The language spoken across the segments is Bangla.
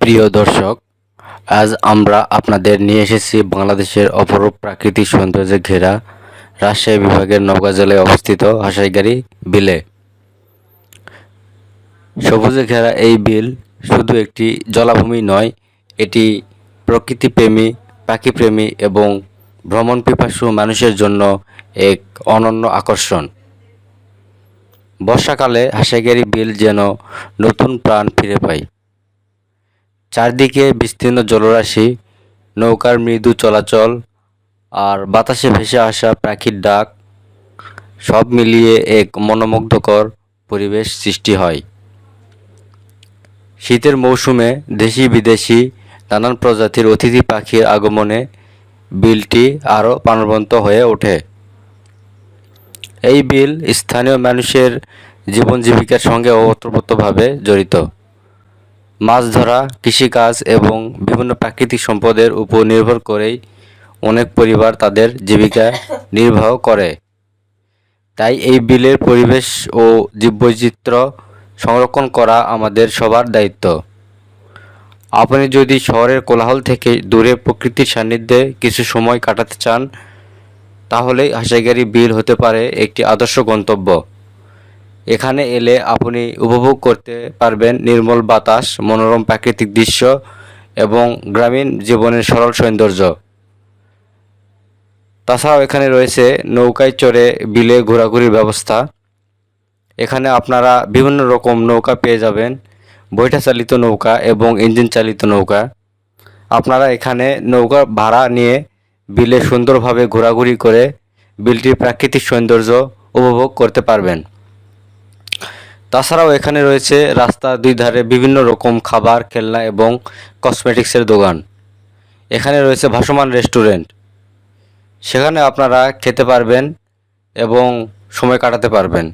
প্রিয় দর্শক, আজ আমরা আপনাদের নিয়ে এসেছি বাংলাদেশের অপরূপ প্রাকৃতিক সৌন্দর্যে ঘেরা রাজশাহী বিভাগের নওগাঁ জেলায় অবস্থিত হাসাইগাড়ী বিলে। সবুজে ঘেরা এই বিল শুধু একটি জলাভূমি নয়, এটি প্রকৃতিপ্রেমী, পাখিপ্রেমী এবং ভ্রমণ পিপাসু মানুষের জন্য এক অনন্য আকর্ষণ। বর্ষাকালে হাসাইগাড়ী বিল যেন নতুন প্রাণ ফিরে পায়। চারদিকে বিস্তীর্ণ জলরাশি, নৌকার মৃদু চলাচল আর বাতাসে ভেসে আসা পাখির ডাক, সব মিলিয়ে এক মনোমুগ্ধকর পরিবেশ সৃষ্টি হয়। শীতের মৌসুমে দেশি বিদেশি নানান প্রজাতির অতিথি পাখির আগমনে বিলটি আরও প্রাণবন্ত হয়ে ওঠে। এই বিল স্থানীয় মানুষের জীবন জীবিকার সঙ্গে ওতপ্রোতভাবে জড়িত। মাছ ধরা, কৃষিকাজ এবং বিভিন্ন প্রাকৃতিক সম্পদের উপর নির্ভর করেই অনেক পরিবার তাদের জীবিকা নির্বাহ করে। তাই এই বিলের পরিবেশ ও জীববৈচিত্র্য সংরক্ষণ করা আমাদের সবার দায়িত্ব। আপনি যদি শহরের কোলাহল থেকে দূরে প্রকৃতির সান্নিধ্যে কিছু সময় কাটাতে চান, তাহলে হাসাইগাড়ী বিল হতে পারে একটি আদর্শ গন্তব্য। এখানে এলে আপনি উপভোগ করতে পারবেন নির্মল বাতাস, মনোরম প্রাকৃতিক দৃশ্য এবং গ্রামীণ জীবনের সরল সৌন্দর্য। তাছাড়াও এখানে রয়েছে নৌকায় চড়ে বিলে ঘোরাঘুরির ব্যবস্থা। এখানে আপনারা বিভিন্ন রকম নৌকা পেয়ে যাবেন, বৈঠা চালিত নৌকা এবং ইঞ্জিন চালিত নৌকা। আপনারা এখানে নৌকা ভাড়া নিয়ে বিলে সুন্দরভাবে ঘোরাঘুরি করে বিলটির প্রাকৃতিক সৌন্দর্য উপভোগ করতে পারবেন। তাছাড়াও এখানে রয়েছে রাস্তার দুই ধারে বিভিন্ন রকম খাবার, খেলনা এবং কসমেটিক্সের দোকান। এখানে রয়েছে ভাসমান রেস্টুরেন্ট, সেখানে আপনারা খেতে পারবেন এবং সময় কাটাতে পারবেন।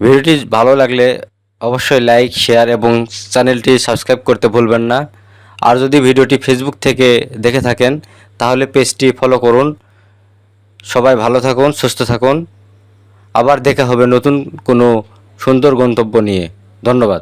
ভিডিওটি ভালো লাগলে অবশ্যই লাইক, শেয়ার এবং চ্যানেলটি সাবস্ক্রাইব করতে ভুলবেন না। আর যদি ভিডিওটি ফেসবুক থেকে দেখে থাকেন তাহলে পেজটি ফলো করুন। সবাই ভালো থাকুন, সুস্থ থাকুন। আবার দেখা হবে নতুন কোনো সুন্দর গন্তব্য নিয়ে। ধন্যবাদ।